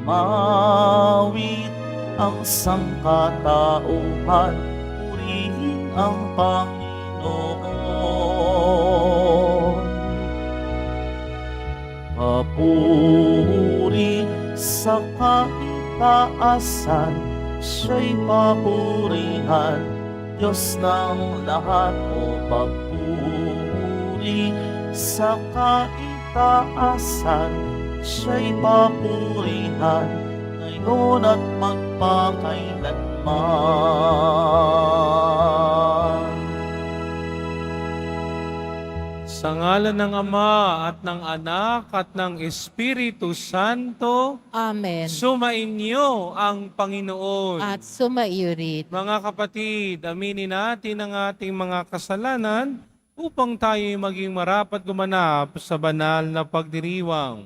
mawit ang sangkatauhan, purihin ang Panginoon. Papuri sa kaitaasan, siya'y papurihan, Diyos ng lahat. O papuri sa kaitaasan, siya'y papurihan, ngayon at magpakailanman. Sa ngalan ng Ama at ng Anak at ng Espiritu Santo, Amen. sumainyo ang Panginoon. At sumaiyo rin. Mga kapatid, aminin natin ang ating mga kasalanan upang tayo maging marapat gumanap sa banal na pagdiriwang.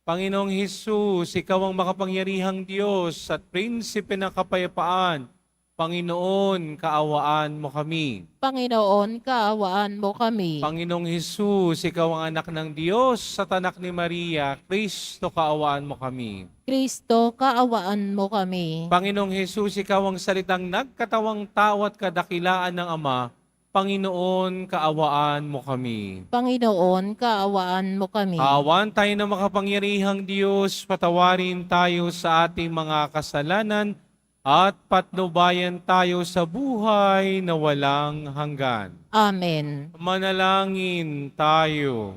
Panginoong Hesus, Ikaw ang makapangyarihang Diyos at Prinsipe ng kapayapaan. Panginoon, kaawaan mo kami. Panginoon, kaawaan mo kami. Panginoong Hesus, Ikaw ang anak ng Diyos at anak ni Maria. Kristo, kaawaan mo kami. Kristo, kaawaan mo kami. Panginoong Hesus, Ikaw ang salitang nagkatawang tao at kadakilaan ng Ama. Panginoon, kaawaan mo kami. Panginoon, kaawaan mo kami. Kaawaan tayo ng makapangyarihang Diyos, patawarin tayo sa ating mga kasalanan at patnubayan tayo sa buhay na walang hanggan. Amen. Manalangin tayo.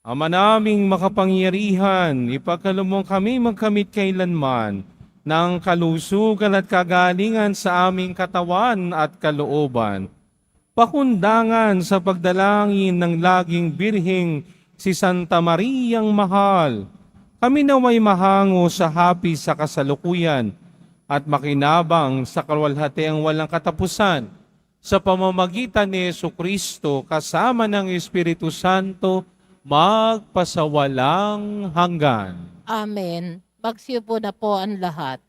Ama naming makapangyarihan, ipagkaloob kami magkamit kailanman ng kalusugan at kagalingan sa aming katawan at kalooban. Pakundangan sa pagdalangin ng laging birheng si Santa Mariang Mahal, kami naway mahango sa hapi sa kasalukuyan at makinabang sa kaluwalhatiang walang katapusan sa pamamagitan ni Jesucristo kasama ng Espiritu Santo magpasawalang hanggan. Amen. Magsiupo na po ang lahat.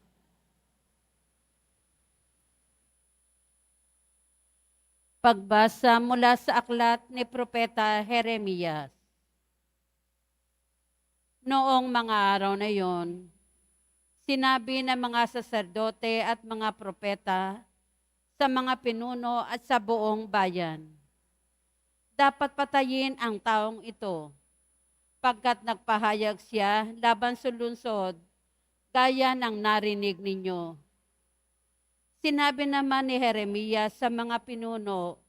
Pagbasa mula sa aklat ni Propeta Jeremias. Noong mga araw na iyon, sinabi ng mga saserdote at mga propeta sa mga pinuno at sa buong bayan, dapat patayin ang taong ito, pagkat nagpahayag siya laban sa lungsod, gaya ng narinig ninyo. Sinabi naman ni Jeremias sa mga pinuno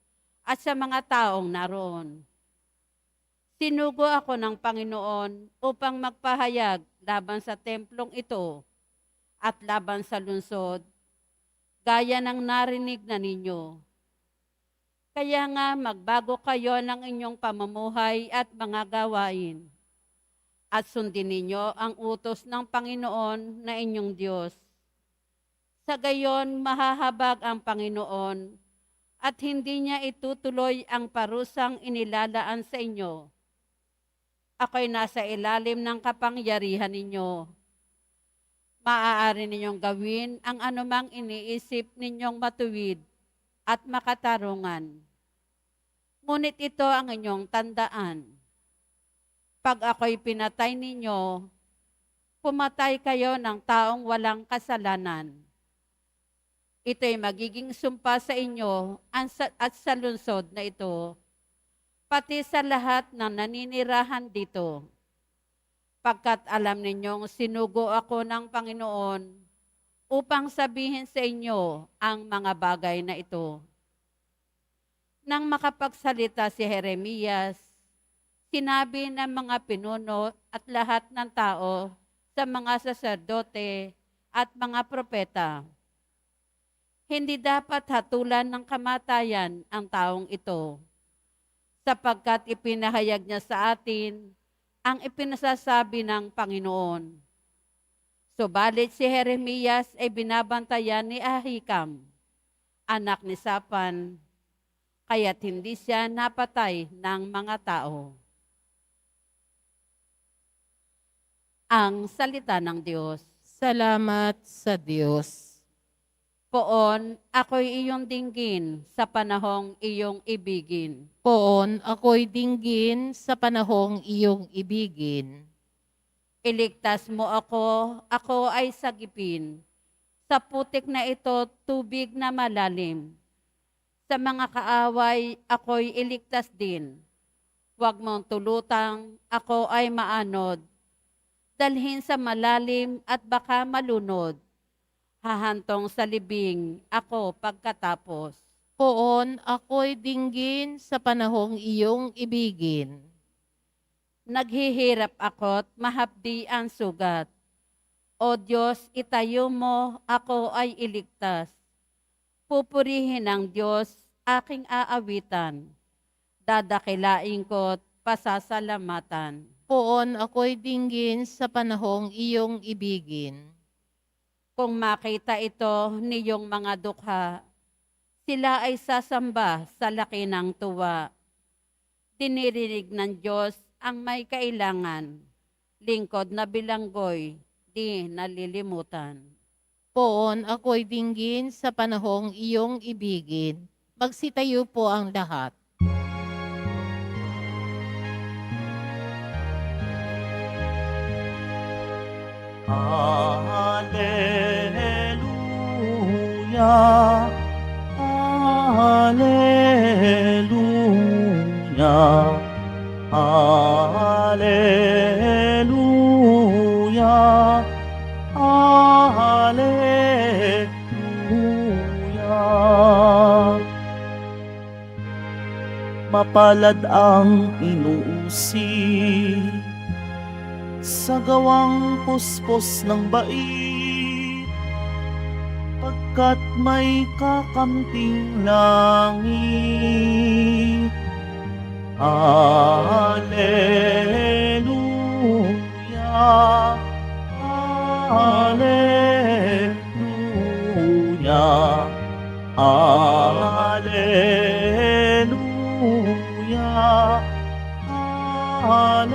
at sa mga taong naroon, sinugo ako ng Panginoon upang magpahayag laban sa templong ito at laban sa lungsod, gaya ng narinig na ninyo. Kaya nga magbago kayo ng inyong pamumuhay at mga gawain, at sundin ninyo ang utos ng Panginoon na inyong Diyos. Sa gayon mahahabag ang Panginoon at hindi niya itutuloy ang parusang inilalaan sa inyo. Ako'y nasa ilalim ng kapangyarihan ninyo. Maaari ninyong gawin ang anumang iniisip ninyong matuwid at makatarungan. Ngunit ito ang inyong tandaan. Pag ako'y pinatay ninyo, pumatay kayo ng taong walang kasalanan. Ito'y magiging sumpa sa inyo at sa lungsod na ito, pati sa lahat ng naninirahan dito. Pagkat alam ninyong sinugo ako ng Panginoon upang sabihin sa inyo ang mga bagay na ito. Nang makapagsalita si Jeremias, sinabi ng mga pinuno at lahat ng tao sa mga saserdote at mga propeta, hindi dapat hatulan ng kamatayan ang taong ito, sapagkat ipinahayag niya sa atin ang ipinasasabi ng Panginoon. Subalit si Jeremias ay binabantayan ni Ahikam, anak ni Safan, kaya't hindi siya napatay ng mga tao. Ang salita ng Diyos. Salamat sa Diyos. Poon, ako'y iyong dinggin sa panahong iyong ibigin. Poon ako'y dinggin sa panahong iyong ibigin. Iligtas mo ako ay sagipin. Sa putik na ito, tubig na malalim. Sa mga kaaway, ako'y iligtas din. Huwag mong tulutang, ako ay maanod. Dalhin sa malalim at baka malunod. Hahantong sa libing, ako pagkatapos. Poon ako'y dinggin sa panahong iyong ibigin. Naghihirap ako't mahapdi ang sugat. O Diyos, itayo mo, ako ay iligtas. Pupurihin ng Diyos, aking aawitan. Dadakilain ko't pasasalamatan. Poon ako'y dinggin sa panahong iyong ibigin. Kung makita ito niyong mga dukha, sila ay sasamba sa laki ng tuwa. Dinirinig ng Diyos ang may kailangan, lingkod na bilanggoy, di nalilimutan. Poon ako'y dinggin sa panahong iyong ibigin. Magsitayo po ang lahat. Alleluia, Alleluia, Alleluia, Alleluia. Mapalad ang inuusi sa gawang puspos ng bait, pagkat may kakamting langit. Alleluia, Alleluia, Alleluia, Alleluia.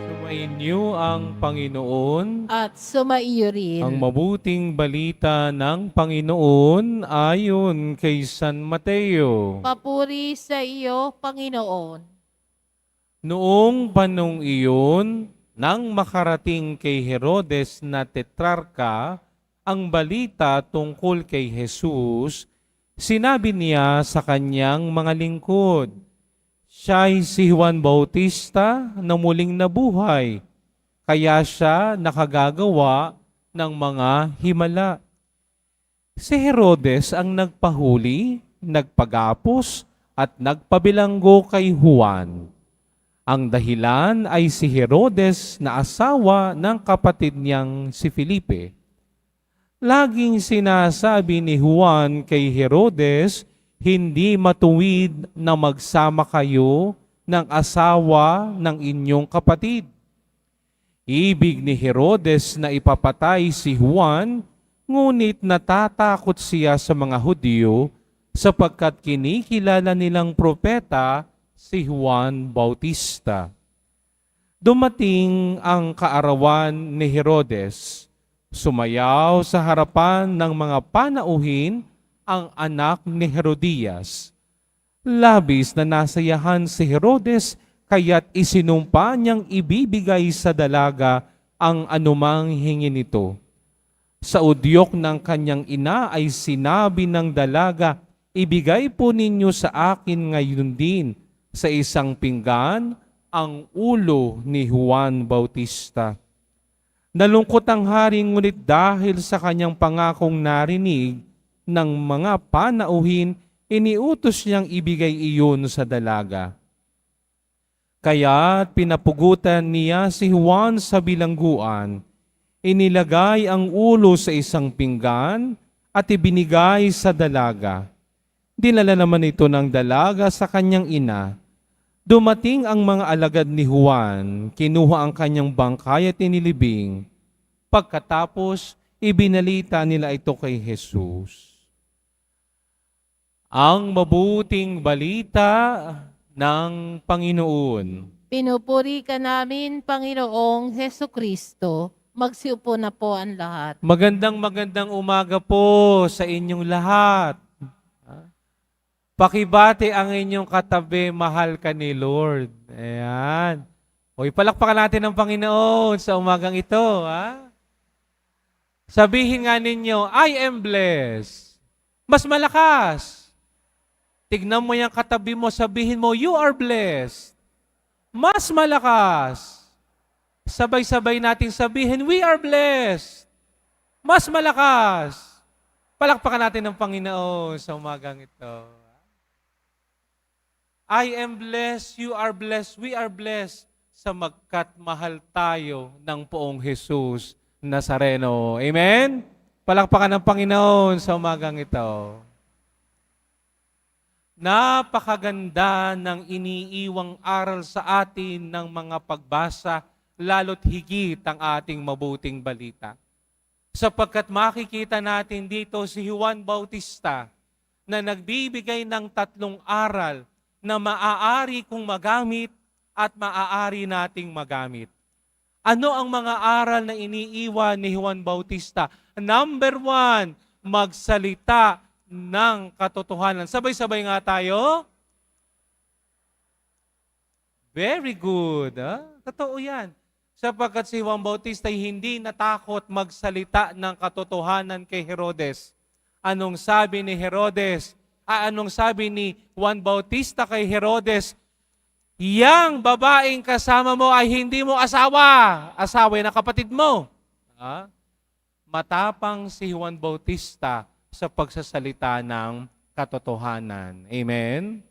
Sumainyo ang Panginoon. At sumaiyo rin. Ang mabuting balita ng Panginoon ayon kay San Mateo. Papuri sa iyo, Panginoon. Noong panong iyon, nang makarating kay Herodes na tetrarka ang balita tungkol kay Jesus, sinabi niya sa kanyang mga lingkod, siya'y si Juan Bautista na muling nabuhay, kaya siya nakagagawa ng mga himala. Si Herodes ang nagpahuli, nagpagapos at nagpabilanggo kay Juan. Ang dahilan ay si Herodes na asawa ng kapatid niyang si Felipe. Laging sinasabi ni Juan kay Herodes, hindi matuwid na magsama kayo ng asawa ng inyong kapatid. Ibig ni Herodes na ipapatay si Juan, ngunit natatakot siya sa mga Hudyo sapagkat kinikilala nilang propeta si Juan Bautista. Dumating ang kaarawan ni Herodes. Sumayaw sa harapan ng mga panauhin ang anak ni Herodias. Labis na nasayahan si Herodes kaya't isinumpa niyang ibibigay sa dalaga ang anumang hingi nito. Sa udyok ng kanyang ina ay sinabi ng dalaga, ibigay po ninyo sa akin ngayon din sa isang pinggan ang ulo ni Juan Bautista. Nalungkot ang hari ngunit dahil sa kanyang pangakong narinig ng mga panauhin, iniutos niyang ibigay iyon sa dalaga. Kaya pinapugutan niya si Juan sa bilangguan, inilagay ang ulo sa isang pinggan at ibinigay sa dalaga. Dinala naman ito ng dalaga sa kanyang ina. Dumating ang mga alagad ni Juan, kinuha ang kanyang bangkay at inilibing. Pagkatapos, ibinalita nila ito kay Jesus. Ang mabuting balita ng Panginoon. Pinupuri ka namin, Panginoong Heso Kristo. Magsiupo na po ang lahat. Magandang umaga po sa inyong lahat. Pakibati ang inyong katabi, mahal ka ni Lord. Ayan. Hoy, palakpakan natin ang Panginoon sa umagang ito. Ha? Sabihin nga ninyo, I am blessed. Mas malakas. Tignan mo yung katabi mo, sabihin mo, you are blessed. Mas malakas. Sabay-sabay natin sabihin, we are blessed. Mas malakas. Palakpakan natin ang Panginoon sa umagang ito. I am blessed, you are blessed, we are blessed sa magkat mahal tayo ng poong Jesus Nazareno. Amen? Palakpakan ng Panginoon sa umagang ito. Napakaganda ng iniiwang aral sa atin ng mga pagbasa, lalo't higit ang ating mabuting balita. Sapagkat makikita natin dito si Juan Bautista na nagbibigay ng 3 aral na maaari kong magamit at maaari nating magamit. Ano ang mga aral na iniiwan ni Juan Bautista? Number 1, magsalita ng katotohanan. Sabay-sabay nga tayo. Very good. Totoo yan. Sapagkat si Juan Bautista ay hindi natakot magsalita ng katotohanan kay Herodes. Anong sabi ni Herodes? Anong sabi ni Juan Bautista kay Herodes? Yang babaeng kasama mo ay hindi mo asawa. Asawa na kapatid mo. Matapang si Juan Bautista sa pagsasalita ng katotohanan. Amen?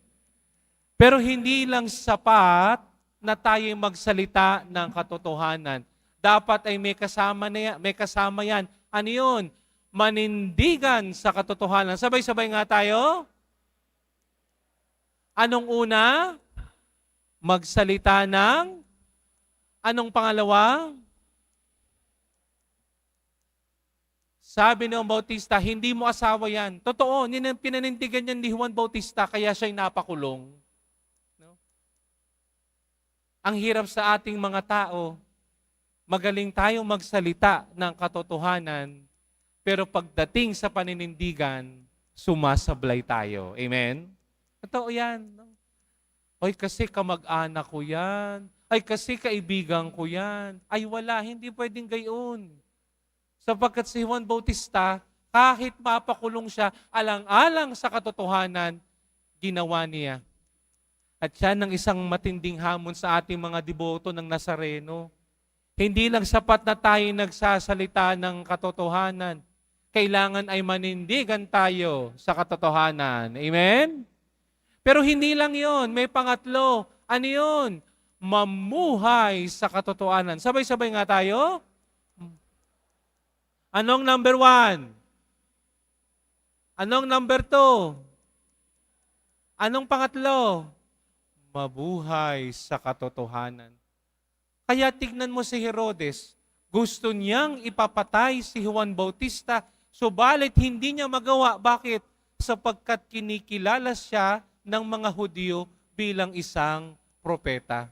Pero hindi lang sapat na tayo magsalita ng katotohanan. Dapat ay may kasama yan. Ano yun? Manindigan sa katotohanan. Sabay-sabay nga tayo. Anong una? Magsalita ng? Anong pangalawa? Sabi ni Juan Bautista, hindi mo asawa yan. Totoo, pinanindigan niya ni Juan Bautista, kaya siya'y napakulong. No? Ang hirap sa ating mga tao, magaling tayong magsalita ng katotohanan, pero pagdating sa paninindigan, sumasablay tayo. Amen? Totoo yan. No? Ay, kasi kamag-anak ko yan. Ay, kasi kaibigan ko yan. Ay, wala, hindi pwedeng gayon. Sapagkat si Juan Bautista, kahit mapakulong siya, alang-alang sa katotohanan, ginawa niya. At siya ng isang matinding hamon sa ating mga deboto ng Nazareno. Hindi lang sapat na tayo nagsasalita ng katotohanan. Kailangan ay manindigan tayo sa katotohanan. Amen? Pero hindi lang yon, may pangatlo. Ano yun? Mamuhay sa katotohanan. Sabay-sabay nga tayo. Anong number 1? Anong number 2? Anong pangatlo? Mabuhay sa katotohanan. Kaya tignan mo si Herodes, gusto niyang ipapatay si Juan Bautista, subalit hindi niya magawa. Bakit? Sapagkat kinikilala siya ng mga Hudyo bilang isang propeta.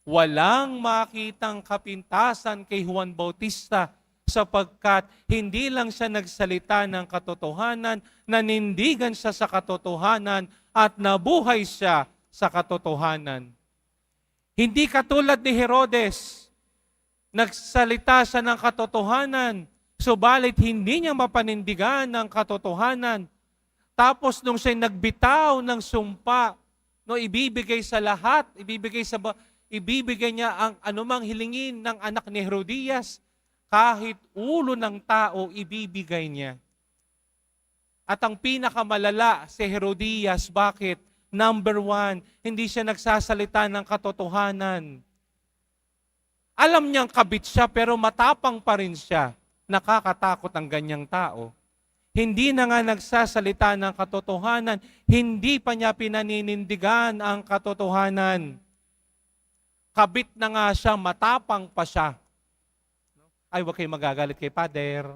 Walang makitang kapintasan kay Juan Bautista, sapagkat hindi lang siya nagsalita ng katotohanan, nanindigan siya sa katotohanan, at nabuhay siya sa katotohanan. Hindi katulad ni Herodes, nagsalita siya ng katotohanan, subalit hindi niya mapanindigan ng katotohanan. Tapos nung siya nagbitaw ng sumpa, no, ibibigay sa lahat, ibibigay niya ang anumang hilingin ng anak ni Herodias, kahit ulo ng tao, ibibigay niya. At ang pinakamalala si Herodias, bakit? Number 1, hindi siya nagsasalita ng katotohanan. Alam niyang kabit siya, pero matapang pa rin siya. Nakakatakot ang ganyang tao. Hindi na nga nagsasalita ng katotohanan, hindi pa niya pinaninindigan ang katotohanan. Kabit na nga siya, matapang pa siya. Ay, huwag kayo magagalit kay Pader.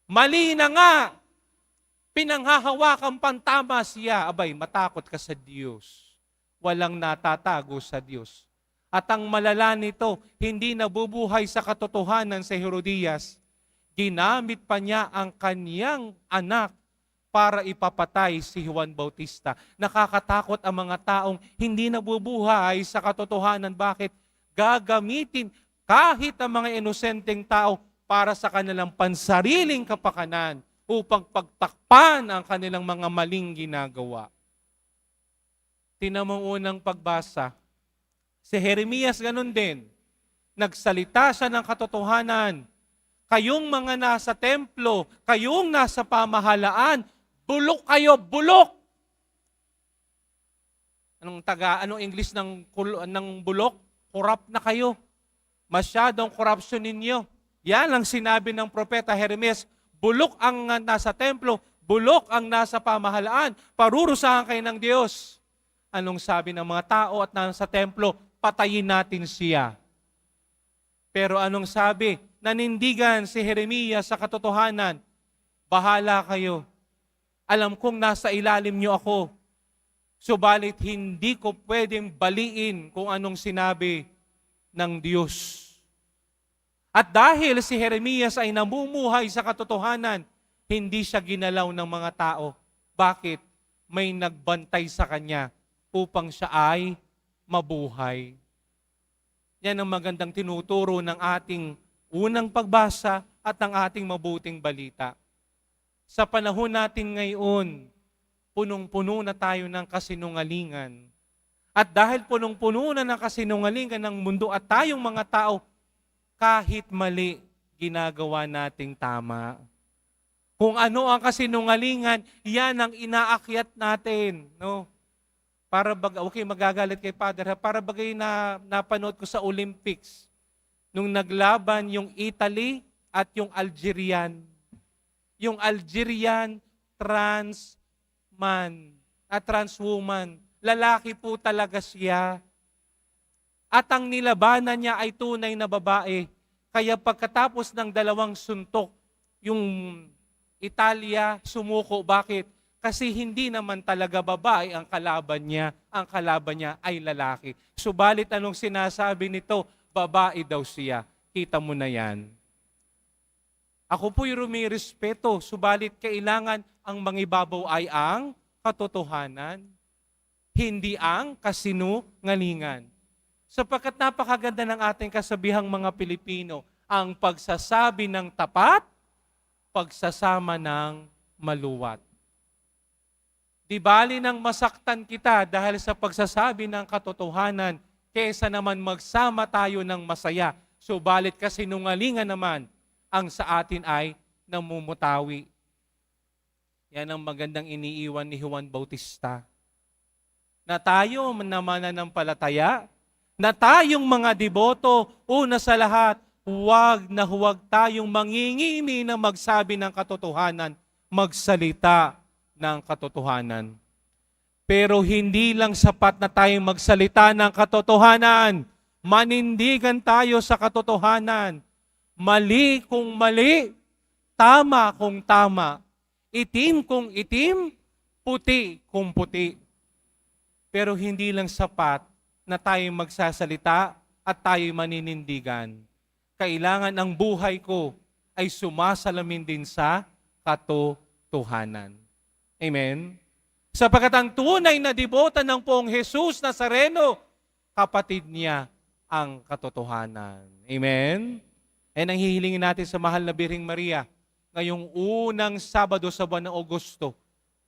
Mali na nga. Pinanghahawakan pantama siya. Abay, matakot ka sa Diyos. walang natatago sa Diyos. At ang malala nito, hindi nabubuhay sa katotohanan si Herodias. Ginamit pa niya ang kanyang anak para ipapatay si Juan Bautista. Nakakatakot ang mga taong hindi nabubuhay sa katotohanan. Bakit? Gagamitin kahit ang mga inosenteng tao para sa kanilang pansariling kapakanan upang pagtakpan ang kanilang mga maling ginagawa. Tinamang unang pagbasa, si Jeremias ganun din. Nagsalita siya ng katotohanan. Kayong mga nasa templo, kayong nasa pamahalaan, bulok kayo, bulok! Anong English ng bulok? Corrupt na kayo. Masyadong corruption ninyo. Yan ang sinabi ng propeta Jeremias. Bulok ang nasa templo, bulok ang nasa pamahalaan, parurusahan kayo ng Diyos. Anong sabi ng mga tao at nasa templo? Patayin natin siya. Pero anong sabi? Nanindigan si Jeremias sa katotohanan. Bahala kayo. Alam kong nasa ilalim niyo ako. Subalit hindi ko pwedeng baliin kung anong sinabi ng Diyos. At dahil si Jeremias ay namumuhay sa katotohanan, hindi siya ginalaw ng mga tao. Bakit? May nagbantay sa kanya upang siya ay mabuhay. Yan ang magandang tinuturo ng ating unang pagbasa at ng ating mabuting balita. Sa panahon natin ngayon, punong-puno na tayo ng kasinungalingan. At dahil punong-puno na ng kasinungalingan ng mundo at tayong mga tao, kahit mali, ginagawa nating tama. Kung ano ang kasinungalingan, yan ang inaakyat natin. No? Okay, magagalit kay Father. Para bagay na napanood ko sa Olympics, nung naglaban yung Italy at yung Algerian. Yung Algerian trans woman. Lalaki po talaga siya. At ang nilabanan niya ay tunay na babae. Kaya pagkatapos ng 2 suntok, yung Italia sumuko. Bakit? Kasi hindi naman talaga babae ang kalaban niya. Ang kalaban niya ay lalaki. Subalit anong sinasabi nito? Babae daw siya. Kita mo na yan. Ako po'y rumirespeto, subalit kailangan ang mangibabaw ay ang katotohanan, hindi ang kasinungalingan. Sapagkat napakaganda ng ating kasabihang mga Pilipino, ang pagsasabi ng tapat, pagsasama ng maluwat. Di bali nang masaktan kita dahil sa pagsasabi ng katotohanan, kesa naman magsama tayo ng masaya, subalit kasinungalingan naman, ang sa atin ay namumutawi. Yan ang magandang iniiwan ni Juan Bautista. Na tayo na mananampalataya, na tayong mga deboto, una sa lahat, huwag tayong mangingimi na magsabi ng katotohanan, magsalita ng katotohanan. Pero hindi lang sapat na tayong magsalita ng katotohanan, manindigan tayo sa katotohanan. Mali kung mali, tama kung tama, itim kung itim, puti kung puti. Pero hindi lang sapat na tayo magsasalita at tayo maninindigan. Kailangan ang buhay ko ay sumasalamin din sa katotohanan. Amen? Sapagkat ang tunay na debota ng Poong Jesus Nazareno, kapatid niya ang katotohanan. Amen? And ang hihilingin natin sa mahal na Birheng Maria, ngayong unang Sabado sa buwan ng Agosto,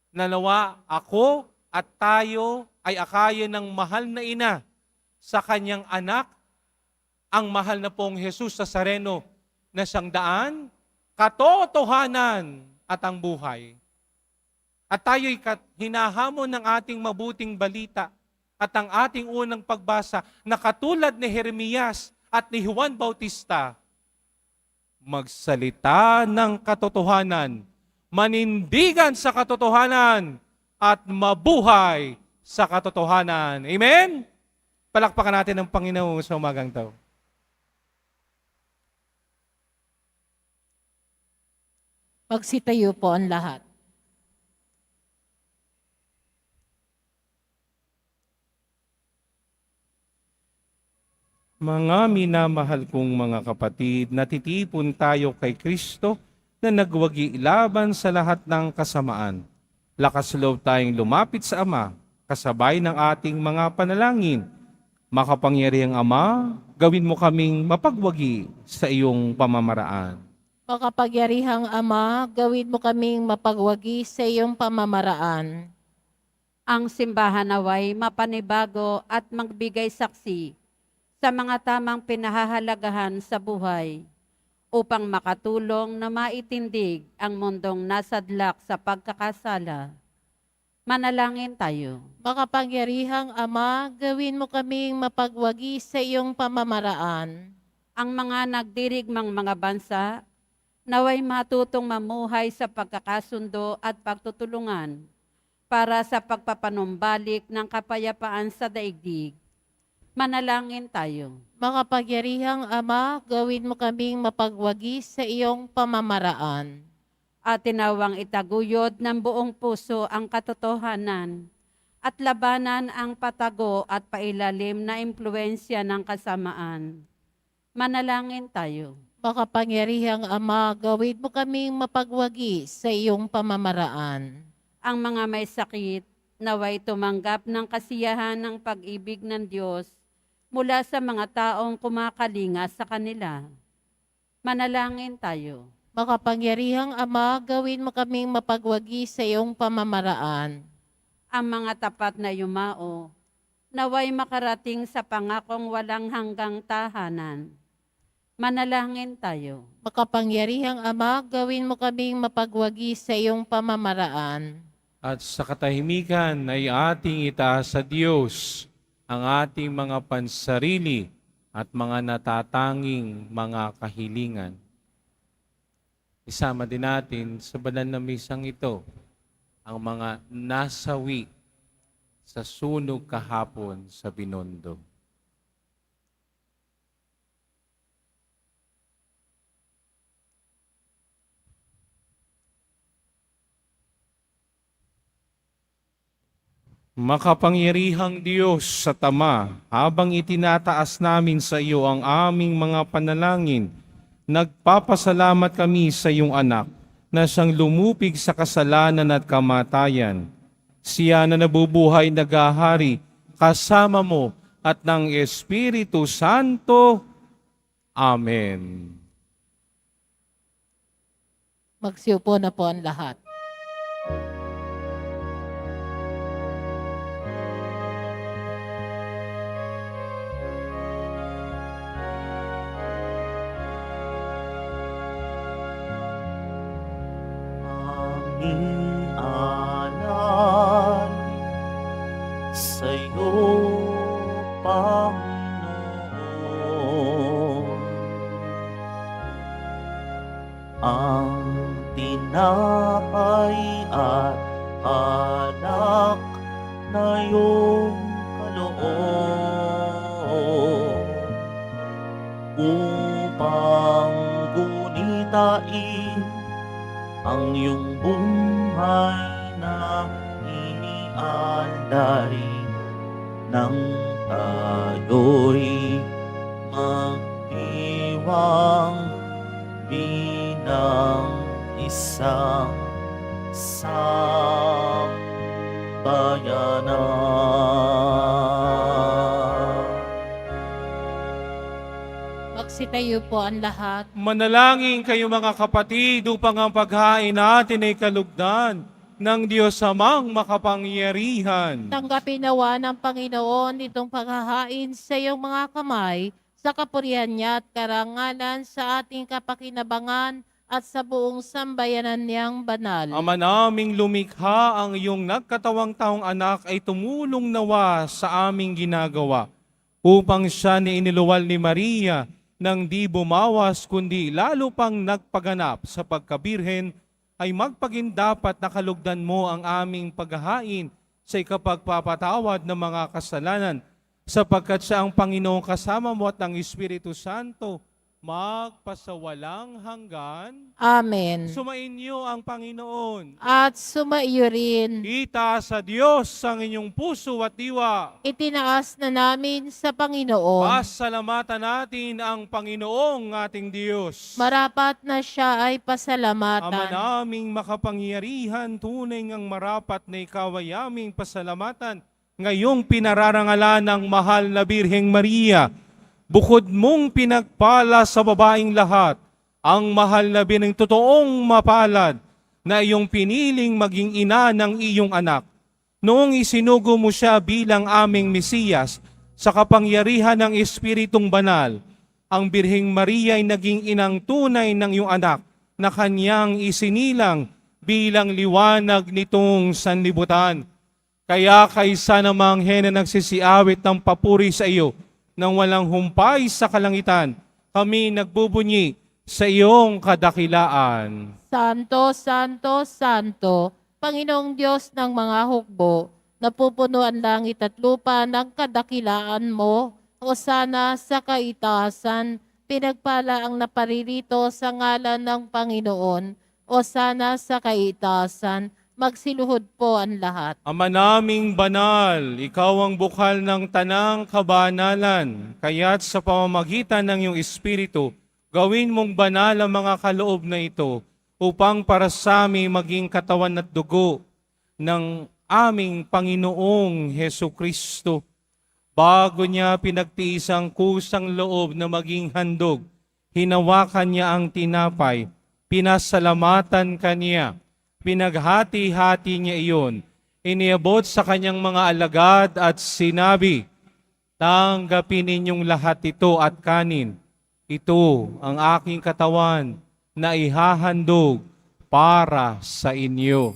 na nawa ako at tayo ay akayin ng mahal na ina sa kanyang anak, ang mahal na Poong Jesus Nazareno, na siyang daan, katotohanan at ang buhay. At tayo'y hinahamon ng ating mabuting balita at ang ating unang pagbasa na katulad ni Jeremias at ni Juan Bautista, magsalita ng katotohanan, manindigan sa katotohanan, at mabuhay sa katotohanan. Amen? Palakpakan natin ang Panginoon sa umagang ito. Magsitayo po ang lahat. Mga minamahal kong mga kapatid, natitipon tayo kay Kristo na nagwagi laban sa lahat ng kasamaan. Lakas loob tayong lumapit sa Ama, kasabay ng ating mga panalangin. Makapangyarihang Ama, gawin mo kaming mapagwagi sa iyong pamamaraan. Makapagyarihang Ama, gawin mo kaming mapagwagi sa iyong pamamaraan. Ang simbahan naway mapanibago at magbigay saksi sa mga tamang pinahahalagahan sa buhay upang makatulong na maitindig ang mundong nasadlak sa pagkakasala. Manalangin tayo. Makapangyarihang Ama, gawin mo kaming mapagwagi sa iyong pamamaraan. Ang mga nagdirigmang mga bansa naway matutong mamuhay sa pagkakasundo at pagtutulungan para sa pagpapanumbalik ng kapayapaan sa daigdig. Manalangin tayo. Makapagyarihang Ama, gawin mo kaming mapagwagi sa iyong pamamaraan. At tinawang itaguyod ng buong puso ang katotohanan at labanan ang patago at pailalim na impluensya ng kasamaan. Manalangin tayo. Makapangyarihang Ama, gawin mo kaming mapagwagi sa iyong pamamaraan. Ang mga may sakit naway tumanggap ng kasiyahan ng pag-ibig ng Diyos mula sa mga taong kumakalinga sa kanila. Manalangin tayo. Makapangyarihang Ama, gawin mo kaming mapagwagi sa iyong pamamaraan. Ang mga tapat na yumao naway makarating sa pangakong walang hanggang tahanan. Manalangin tayo. Makapangyarihang Ama, gawin mo kaming mapagwagi sa iyong pamamaraan. At sa katahimikan ay ating itaas sa Diyos ang ating mga pansarili at mga natatanging mga kahilingan. Isama din natin sa banal na misang ito ang mga nasawi sa sunog kahapon sa Binondo. Makapangyarihang Diyos sa Ama, habang itinataas namin sa iyo ang aming mga panalangin, nagpapasalamat kami sa iyong anak na siyang lumupig sa kasalanan at kamatayan. Siya na nabubuhay nagahari kasama mo at ng Espiritu Santo. Amen. Magsiupo na po ang lahat. Aming alay sa'yo, Panginoon. Ang tinapay at alak na iyong kaloob upang gunitain ang iyong buhay na inialay nang tayo'y magdiwang bilang isang sambayanan. Magsitayo po ang lahat. Manalangin kayo mga kapatid upang ang paghain natin ay kalugdan ng Diyos Amang makapangyarihan. Tanggapin nawa ng Panginoon itong paghahain sa iyong mga kamay sa kapurihan niya at karangalan sa ating kapakinabangan at sa buong sambayanan niyang banal. Ama naming lumikha, ang iyong nagkatawang taong anak ay tumulong nawa sa aming ginagawa upang siya ni iniluwal ni Maria nang di bumawas kundi lalo pang nagpaganap sa pagkabirhen ay magpagindapat na kalugdan mo ang aming paghahain sa ikapagpapatawad ng mga kasalanan sapagkat siya ang Panginoong kasama mo at ng Espiritu Santo magpasawalang hanggan. Amen. Sumainyo ang Panginoon. At sumaiyo rin. Itaas sa Diyos ang inyong puso at diwa. Itinaas na namin sa Panginoon. Pasalamatan natin ang Panginoong ating Diyos. Marapat na siya ay Ama pasalamatan. naming makapangyarihan, tunay ngang marapat na ikaw ay aming pasalamatan. Ngayong pinararangalan ng mahal na Birheng Maria, bukod mong pinagpala sa babaeng lahat, ang mahal na binang totoong mapalad na iyong piniling maging ina ng iyong anak. Noong isinugo mo siya bilang aming Mesiyas sa kapangyarihan ng Espiritong Banal, ang Birheng Maria ay naging inang tunay ng iyong anak na kanyang isinilang bilang liwanag nitong sanlibutan. Kaya kaysa namang hena nagsisiawit ng papuri sa iyo, nang walang humpay sa kalangitan, kami nagbubunyi sa iyong kadakilaan. Santo, Santo, Santo, Panginoong Diyos ng mga hukbo, napupuno ang langit at lupa ng kadakilaan mo, o sana sa kaitaasan, pinagpala ang naparirito sa ngalan ng Panginoon, o sana sa kaitaasan, magsiluhod po ang lahat. Ama naming banal, ikaw ang bukal ng tanang kabanalan, kaya't sa pamamagitan ng iyong Espiritu, gawin mong banal ang mga kaloob na ito, upang para sa amin maging katawan at dugo ng aming Panginoong Heso Kristo. Bago niya pinagtiis ang kusang loob na maging handog, hinawakan niya ang tinapay, pinasalamatan kaniya, pinaghati-hati niya iyon, iniabot sa kanyang mga alagad at sinabi, tanggapin ninyong lahat ito at kanin. Ito ang aking katawan na ihahandog para sa inyo.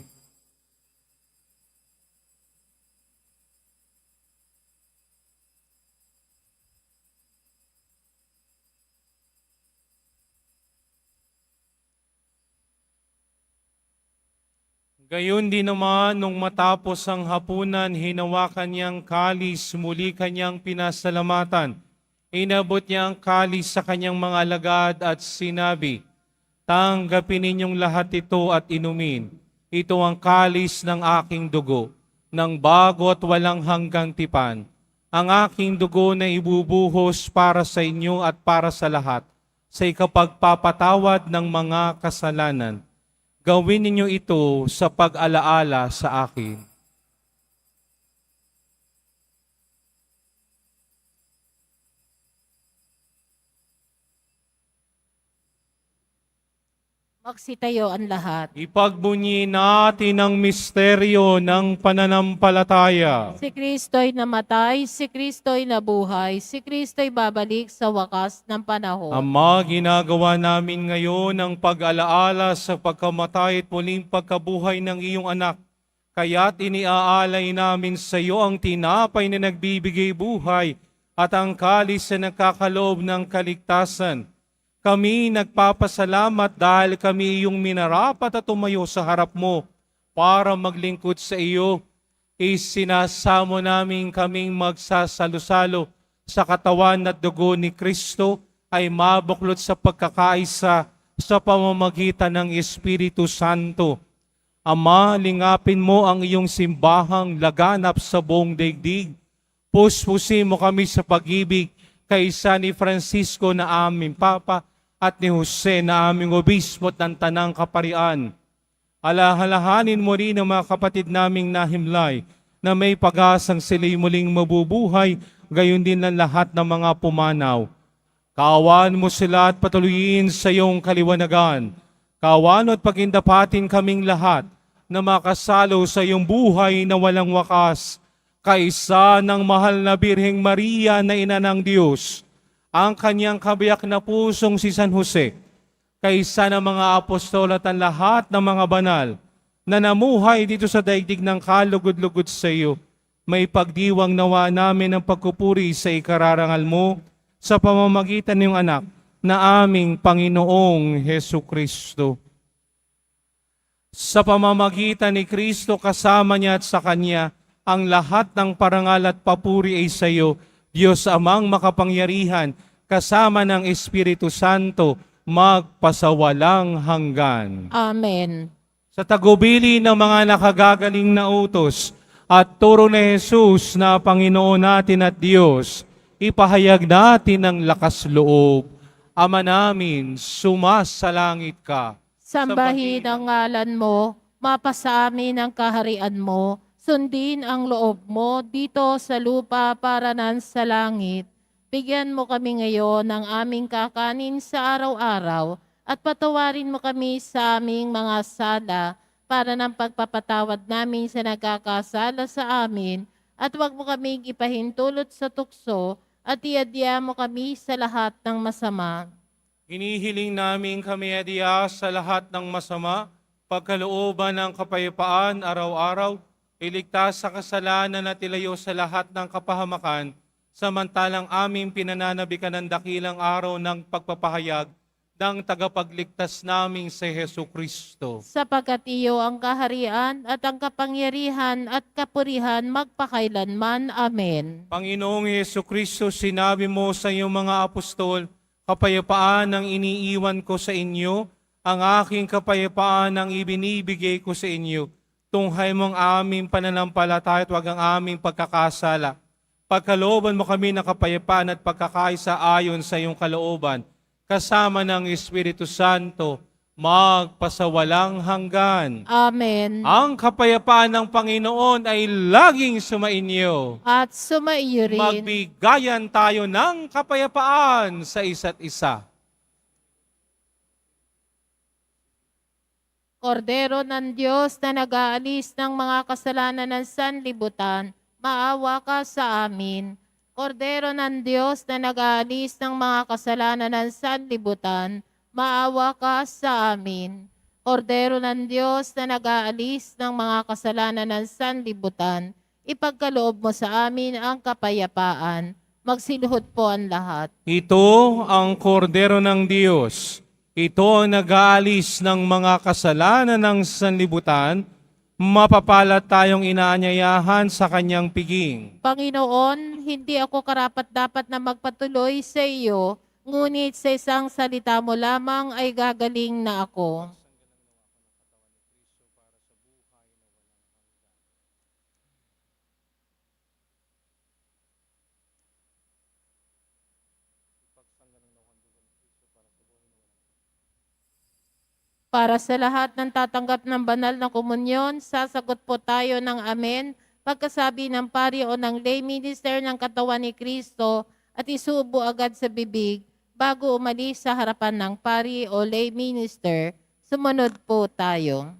Gayon din naman, nung matapos ang hapunan, hinawakan niyang kalis, muli kanyang pinasalamatan. Inabot niya ang kalis sa kanyang mga alagad at sinabi, tanggapin ninyong lahat ito at inumin. Ito ang kalis ng aking dugo, ng bago at walang hanggang tipan. Ang aking dugo na ibubuhos para sa inyo at para sa lahat, sa ikapagpapatawad ng mga kasalanan. Gawin ninyo ito sa pag-alaala sa akin. Magsitayo ang lahat. Ipagbunyi natin ang misteryo ng pananampalataya. Si Kristo'y namatay, si Kristo'y nabuhay, si Kristo'y babalik sa wakas ng panahon. Ama, ginagawa namin ngayon ang pag-alaala sa pagkamatay at muling pagkabuhay ng iyong anak. Kaya't iniaalay namin sa iyo ang tinapay na nagbibigay buhay at ang kalis na nagkakaloob ng kaligtasan. Kami nagpapasalamat dahil kami iyong minarapat at tumayo sa harap mo para maglingkod sa iyo. Isinasamo namin kaming magsasalo-salo sa katawan at dugo ni Kristo ay mabuklod sa pagkakaisa sa pamamagitan ng Espiritu Santo. Ama, lingapin mo ang iyong simbahang laganap sa buong daigdig. Puspusin mo kami sa pag-ibig kaysa ni Francisco na aming Papa at ni Jose na aming obispo at ng Tanang Kaparian. Alahalahanin mo rin ang mga kapatid naming nahimlay na may pag-asang sila'y muling mabubuhay, gayon din ang lahat ng mga pumanaw. Kaawaan mo sila at patuloyin sa iyong kaliwanagan. Kaawaan at pagindapatin kaming lahat na makasalo sa iyong buhay na walang wakas, kaisa ng mahal na Birheng Maria na ina ng Diyos, ang kanyang kabiyak na pusong si San Jose, kaisa ng mga apostol at ang lahat ng mga banal na namuhay dito sa daigdig ng kalugod-lugod sa iyo, may pagdiwang nawa namin ang pagkupuri sa ikararangal mo sa pamamagitan ng anak na aming Panginoong Heso Kristo. Sa pamamagitan ni Kristo, kasama niya at sa Kanya, ang lahat ng parangal at papuri ay sa iyo, Diyos Amang makapangyarihan, kasama ng Espiritu Santo, magpasawalang hanggan. Amen. Sa tagubili ng mga nakagagaling na utos at turo ni Jesus na Panginoon natin at Diyos, ipahayag natin ang lakas loob. Ama namin, sumasalangit ka. Sambahin ang ngalan mo, mapasa amin ang kaharian mo, sundin ang loob mo dito sa lupa para nan sa langit. Bigyan mo kami ngayon ng aming kakanin sa araw-araw at patawarin mo kami sa aming mga sala para ng pagpapatawad namin sa nagkakasala sa amin at huwag mo kaming ipahintulot sa tukso at iadya mo kami sa lahat ng masama. Hinihiling namin kami adya sa lahat ng masama, pagkalooban ng kapayapaan araw-araw, iligtas sa kasalanan at ilayo sa lahat ng kapahamakan, samantalang aming pinananabikan ng dakilang araw ng pagpapahayag ng tagapagligtas naming si Hesu Kristo. Sapagkat iyo ang kaharian at ang kapangyarihan at kapurihan magpakailanman. Amen. Panginoong Hesu Kristo, sinabi mo sa iyong mga apostol, kapayapaan ang iniiwan ko sa inyo, ang aking kapayapaan ang ibinibigay ko sa inyo. Tunghay mo ang aming pananampalataya at huwag ang aming pagkakasala. Pagkalooban mo kami ng kapayapaan at pagkakaisa ayon sa iyong kalooban, kasama ng Espiritu Santo, magpasawalang hanggan. Amen. Ang kapayapaan ng Panginoon ay laging sumainyo. At sumaiyo rin. Magbigayan tayo ng kapayapaan sa isa't isa. Kordero ng Diyos na nag-aalis ng mga kasalanan ng sanlibutan, maawa ka sa amin. Kordero ng Diyos na nag-aalis ng mga kasalanan ng sanlibutan, maawa ka sa amin. Kordero ng Diyos na nag-aalis ng mga kasalanan ng sanlibutan, ipagkaloob mo sa amin ang kapayapaan. Magsiluhod po ang lahat. Ito ang kordero ng Diyos. Ito ang nag-aalis ng mga kasalanan ng sanlibutan. Mapapalad tayong inaanyayahan sa kanyang piging. Panginoon, hindi ako karapat-dapat na magpatuloy sa iyo, ngunit sa isang salita mo lamang ay gagaling na ako. Para sa lahat ng tatanggap ng banal na komunyon, sasagot po tayo ng amen pagkasabi ng pari o ng lay minister ng katawan ni Kristo at isubo agad sa bibig bago umalis sa harapan ng pari o lay minister. Sumunod po tayo.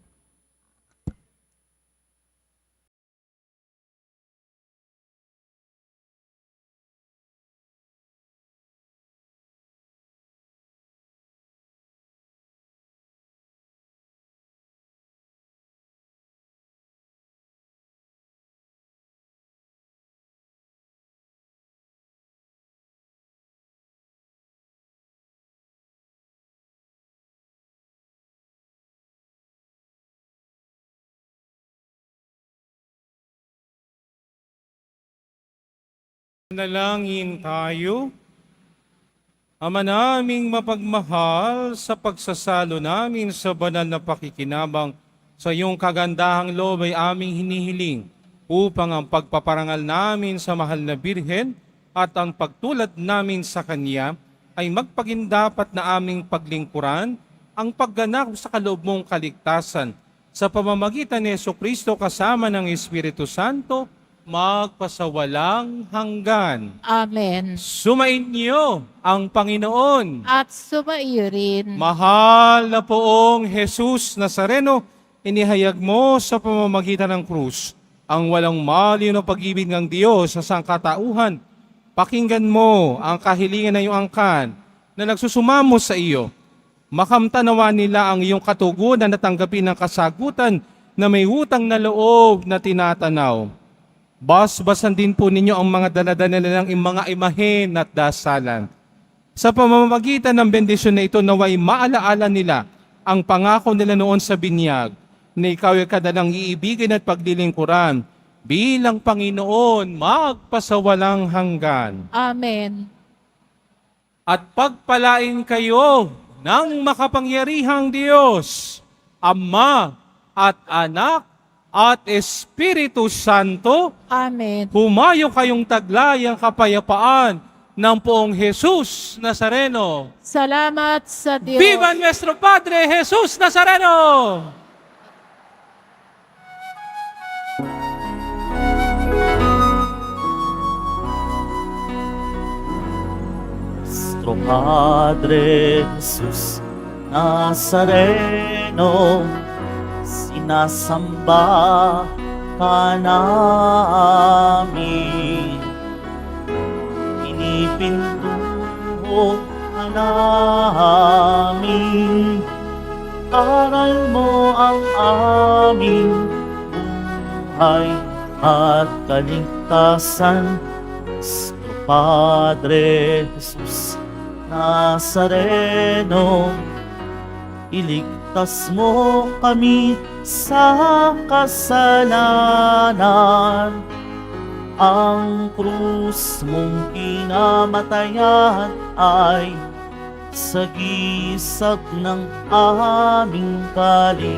Nalangin tayo. Ama naming mapagmahal, sa pagsasalo namin sa banal na pakikinabang sa iyong kagandahang loob ay aming hinihiling upang ang pagpaparangal namin sa mahal na Birhen at ang pagtulad namin sa Kanya ay magpagindapat na aming paglingkuran ang pagganap sa kaloob mong kaligtasan sa pamamagitan ni Jesucristo kasama ng Espiritu Santo, magpasawalang hanggan. Amen. Sumainyo ang Panginoon. At sumaiyo rin. Mahal na poong Jesus Nazareno, inihayag mo sa pamamagitan ng krus ang walang maliw na pag-ibig ng Diyos sa sangkatauhan. Pakinggan mo ang kahilingan ng iyong angkan na nagsusumamo sa iyo. Makamtanawa nila ang iyong katugunan na tanggapin ng kasagutan na may utang na loob na tinatanaw. Basbasan din po ninyo ang mga daladala nilang mga imahen at dasalan. Sa pamamagitan ng bendisyon na ito, naway maalaala nila ang pangako nila noon sa binyag na ikaw ay kadalang iibigin at paglilingkuran bilang Panginoon magpasawalang hanggan. Amen. at pagpalain kayo ng makapangyarihang Diyos, Ama at Anak at Espiritu Santo. Amen. Humayo kayong taglay ang kapayapaan ng poong Jesus Nazareno. Salamat sa Diyos. Viva nuestro Padre Jesus Nazareno! Nuestro Padre Jesus Nazareno, sinasamba ka namin. Pinipintuho ka namin. Aral mo ang aming buhay at kaligtasan. Nuestro Padre Jesus Nazareno, iligtas mo kami sa kasalanan. Ang krus mong kinamatayan ay sagisag ng aming kaligtasan.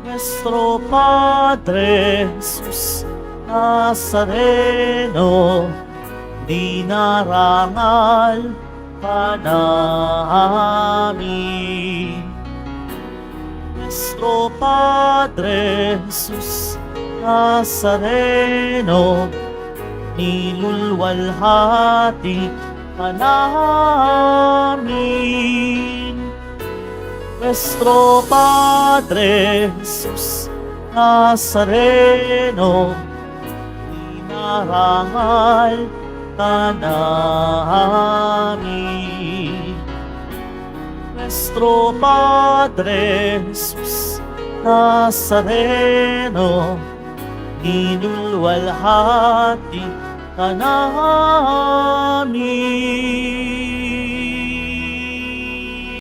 Nuestro Padre Jesus Nazareno, dinarangal ka namin. Nuestro Padre Jesus Nazareno, nilulwalhati ka namin. Nuestro Padre Jesus Nazareno, dinarangal ka namin. Nuestro Padre Jesus Nazareno, nilulwalhati ka namin.